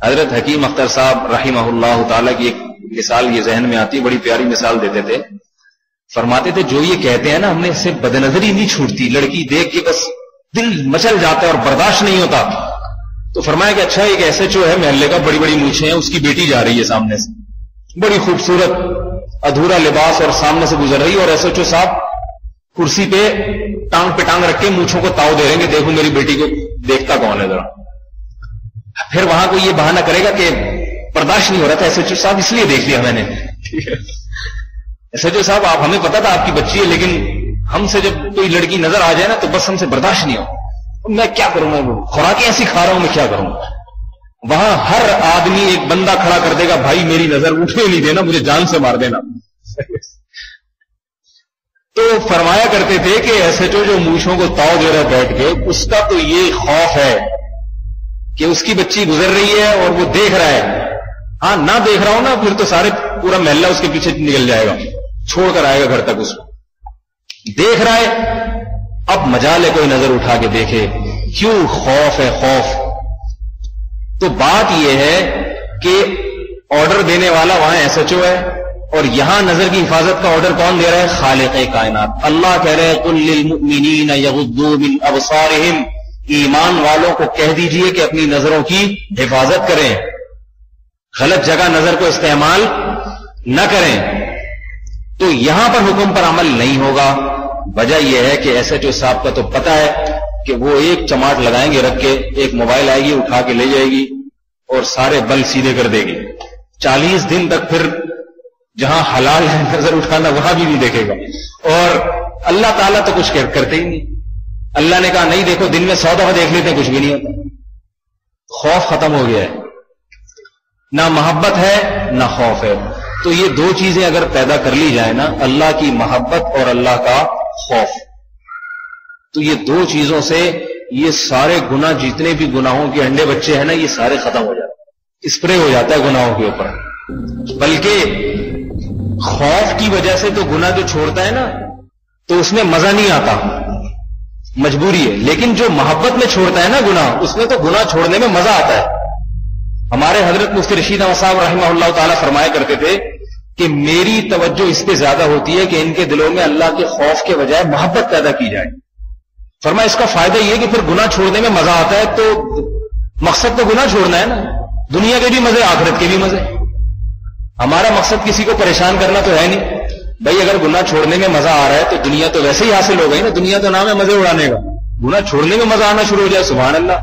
حضرت حکیم اختر صاحب رحمہ اللہ تعالی کی ایک مثال یہ ذہن میں آتی، بڑی پیاری مثال دیتے تھے. فرماتے تھے جو یہ کہتے ہیں نا ہم نے اس سے بدنظری نہیں چھوٹتی، لڑکی دیکھ کے بس دل مچل جاتا ہے اور برداشت نہیں ہوتا. تو فرمایا کہ اچھا ایک ایسے جو ہے محلے کا، بڑی بڑی مونچھیں ہیں، اس کی بیٹی جا رہی ہے سامنے سے، بڑی خوبصورت ادھورا لباس اور سامنے سے گزر رہی ہے، اور ایس ایچ او صاحب کرسی پہ ٹانگ رکھ کے مونچھوں کو تاؤ دے رہے ہیں کہ دیکھو میری بیٹی کو دیکھتا کون ہے ذرا. پھر وہاں کو یہ بہانہ کرے گا کہ برداشت نہیں ہو رہا تھا ایس ایچ او صاحب، اس لیے دیکھ لیا میں نے. ایس ایچ او صاحب آپ ہمیں پتا تھا آپ کی بچی ہے، لیکن ہم سے جب کوئی لڑکی نظر آ جائے نا تو بس ہم سے برداشت نہیں ہو. میں کیا کروں گا، خوراکیں ایسی کھا رہا ہوں، میں کیا کروں گا. وہاں ہر آدمی ایک بندہ کھڑا کر دے گا، بھائی میری نظر اٹھنے نہیں دینا، مجھے جان سے مار دینا. تو فرمایا کرتے تھے کہ ایس ایچ او جو مونچھوں کو تاؤ دے رہا بیٹھ کے، اس کا تو یہ خوف ہے کہ اس کی بچی گزر رہی ہے اور وہ دیکھ رہا ہے. ہاں نہ دیکھ رہا ہوں نا، پھر تو پورا محلہ اس کے پیچھے نکل جائے گا، چھوڑ کر آئے گا گھر تک. اس کو دیکھ رہا ہے، اب مجال ہے کوئی نظر اٹھا کے دیکھے. کیوں؟ خوف ہے، خوف. تو بات یہ ہے کہ آرڈر دینے والا وہاں ایس ایچ او ہے، اور یہاں نظر کی حفاظت کا آرڈر کون دے رہا ہے؟ خالق کائنات. اللہ کہہ رہے قل للمؤمنین یغضوا من ابصارہم، ایمان والوں کو کہہ دیجئے کہ اپنی نظروں کی حفاظت کریں، غلط جگہ نظر کو استعمال نہ کریں. تو یہاں پر حکم پر عمل نہیں ہوگا. وجہ یہ ہے کہ ایس ایچ او صاحب کا تو پتا ہے کہ وہ ایک چماٹ لگائیں گے رکھ کے، ایک موبائل آئے گی اٹھا کے لے جائے گی اور سارے بل سیدھے کر دے گی. 40 دن تک پھر جہاں حلال ہے نظر اٹھانا وہاں بھی نہیں دیکھے گا. اور اللہ تعالیٰ تو کچھ کرتے ہی نہیں. اللہ نے کہا نہیں دیکھو، دن میں 100 دفعہ دیکھ لیتے ہیں، کچھ بھی نہیں ہوتا. خوف ختم ہو گیا ہے، نہ محبت ہے نہ خوف ہے. تو یہ دو چیزیں اگر پیدا کر لی جائیں نا، اللہ کی محبت اور اللہ کا خوف، تو یہ دو چیزوں سے یہ سارے گناہ، جتنے بھی گناہوں کے انڈے بچے ہیں نا، یہ سارے ختم ہو جاتے ہیں، اسپرے ہو جاتا ہے گناہوں کے اوپر. بلکہ خوف کی وجہ سے تو گناہ جو چھوڑتا ہے نا تو اس میں مزہ نہیں آتا، مجبوری ہے. لیکن جو محبت میں چھوڑتا ہے نا گناہ، اس میں تو گناہ چھوڑنے میں مزہ آتا ہے. ہمارے حضرت مفتی رشید احمد صاحب رحمہ اللہ تعالیٰ فرمایا کرتے تھے کہ میری توجہ اس پہ زیادہ ہوتی ہے کہ ان کے دلوں میں اللہ کے خوف کے بجائے محبت پیدا کی جائے. فرمایا اس کا فائدہ یہ کہ پھر گناہ چھوڑنے میں مزہ آتا ہے. تو مقصد تو گناہ چھوڑنا ہے نا، دنیا کے بھی مزے، آخرت کے بھی مزے. ہمارا مقصد کسی کو پریشان کرنا تو ہے نہیں. بھائی اگر گناہ چھوڑنے میں مزہ آ رہا ہے تو دنیا تو ویسے ہی حاصل ہو گئی نا. دنیا تو نام ہے مزے اڑانے کا، گناہ چھوڑنے میں مزہ آنا شروع ہو جائے، سبحان اللہ.